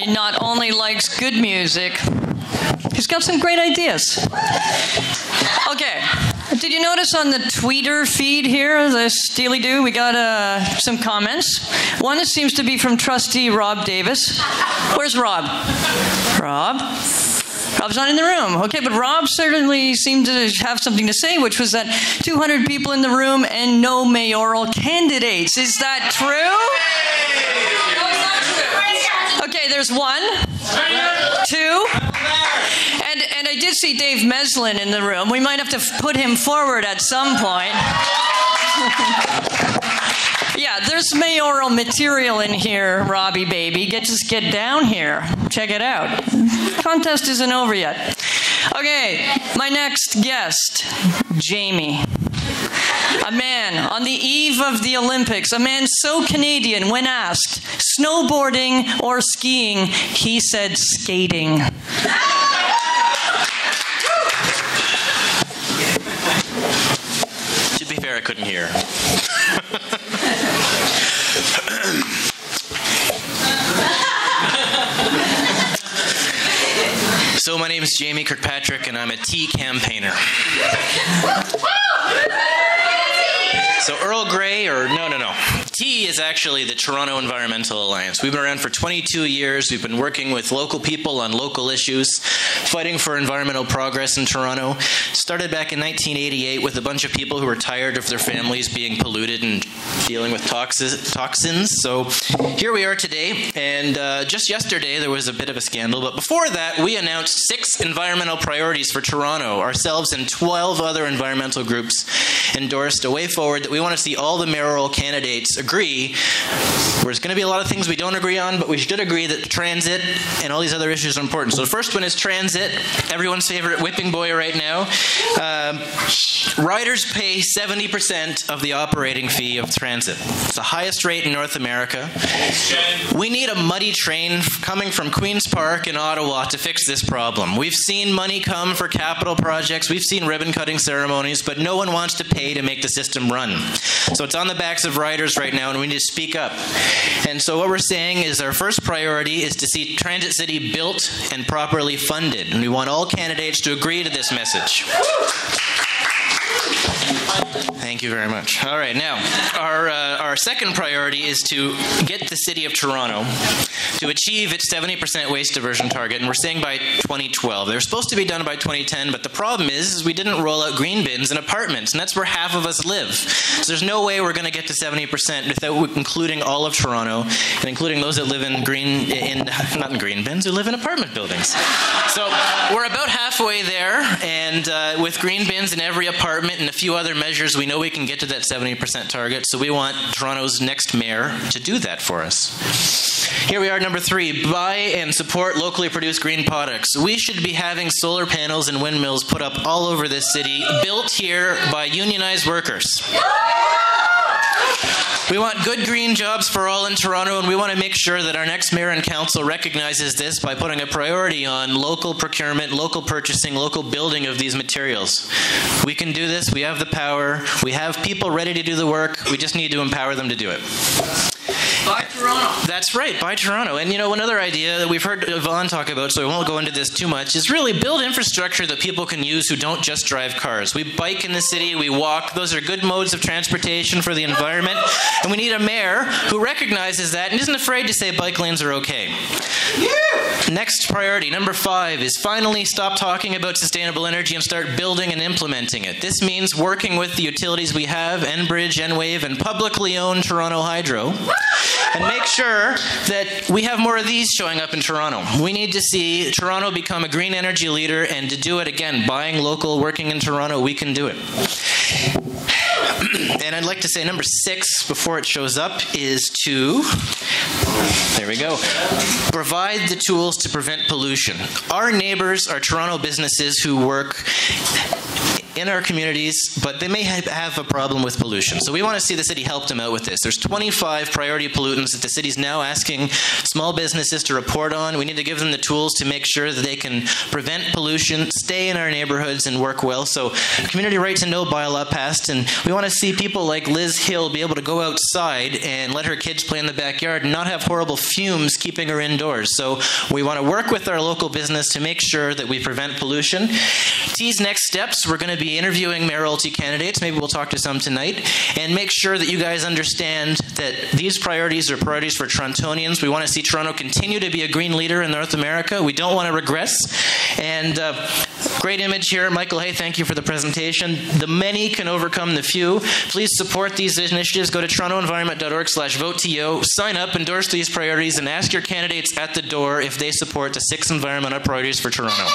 He not only likes good music, he's got some great ideas. Okay, did you notice on the Twitter feed here, the Steely-Doo, we got some comments. One that seems to be from trustee Rob Davis. Where's Rob? Rob? Rob's not in the room. Okay, but Rob certainly seemed to have something to say, which was that 200 people in the room and no mayoral candidates. Is that true? No, it's not true. Okay, there's one, two, and I did see Dave Meslin in the room. We might have to put him forward at some point. Yeah, there's mayoral material in here, Robbie baby. Just get down here. Check it out. Contest isn't over yet. Okay, my next guest, Jamie. A man on the eve of the Olympics, a man so Canadian when asked, snowboarding or skiing, he said skating. To be fair, I couldn't hear. So my name is Jamie Kirkpatrick, and I'm a tea campaigner. So Earl Grey, or no. Tea is actually the Toronto Environmental Alliance. We've been around for 22 years. We've been working with local people on local issues, fighting for environmental progress in Toronto. Started back in 1988 with a bunch of people who were tired of their families being polluted and dealing with toxins. So here we are today, and just yesterday there was a bit of a scandal, but before that we announced 6 environmental priorities for Toronto. Ourselves and 12 other environmental groups endorsed a way forward that we want to see all the mayoral candidates agree. There's going to be a lot of things we don't agree on, but we should agree that transit and all these other issues are important. So the first one is transit, everyone's favorite whipping boy right now. Riders pay 70% of the operating fee of transit. It's the highest rate in North America. We need a muddy train coming from Queen's Park in Ottawa to fix this problem. We've seen money come for capital projects, we've seen ribbon-cutting ceremonies, but no one wants to pay to make the system run. So it's on the backs of riders right now, and we need to speak up. And so what we're saying is our first priority is to see Transit City built and properly funded. And we want all candidates to agree to this message. Thank you very much. All right, now, our second priority is to get the City of Toronto to achieve its 70% waste diversion target, and we're saying by 2012. They're supposed to be done by 2010, but the problem is we didn't roll out green bins in apartments, and that's where half of us live. So there's no way we're going to get to 70% without including all of Toronto, and including those that live not in green bins, who live in apartment buildings. So we're about halfway there, and with green bins in every apartment and a few other measures, we know we can get to that 70% target, so we want Toronto's next mayor to do that for us. Here we are, number 3, buy and support locally produced green products. We should be having solar panels and windmills put up all over this city, built here by unionized workers. We want good green jobs for all in Toronto, and we want to make sure that our next mayor and council recognizes this by putting a priority on local procurement, local purchasing, local building of these materials. We can do this. We have the power. We have people ready to do the work. We just need to empower them to do it. Buy Toronto. That's right, buy Toronto. And another idea that we've heard Yvonne talk about, so I won't go into this too much, is really build infrastructure that people can use who don't just drive cars. We bike in the city, we walk. Those are good modes of transportation for the environment. And we need a mayor who recognizes that and isn't afraid to say bike lanes are okay. Yeah. Next priority, number 5, is finally stop talking about sustainable energy and start building and implementing it. This means working with the utilities we have, Enbridge, Enwave, and publicly owned Toronto Hydro, and make sure that we have more of these showing up in Toronto. We need to see Toronto become a green energy leader, and to do it, again, buying local, working in Toronto, we can do it. And I'd like to say number 6, before it shows up, is to, there we go, provide the tools to prevent pollution. Our neighbors are Toronto businesses who work in our communities, but they may have a problem with pollution. So we want to see the city help them out with this. There's 25 priority pollutants that the city's now asking small businesses to report on. We need to give them the tools to make sure that they can prevent pollution, stay in our neighborhoods, and work well. So community right to know bylaw passed, and we want to see people like Liz Hill be able to go outside and let her kids play in the backyard and not have horrible fumes keeping her indoors. So we want to work with our local business to make sure that we prevent pollution. T's next steps, we're going to be interviewing mayoralty candidates. Maybe we'll talk to some tonight, and make sure that you guys understand that these priorities are priorities for Torontonians. We want to see Toronto continue to be a green leader in North America. We don't want to regress. And great image here. Michael, hey, thank you for the presentation. The many can overcome the few. Please support these initiatives. Go to torontoenvironment.org/vote-to. Sign up, endorse these priorities, and ask your candidates at the door if they support the 6 environmental priorities for Toronto.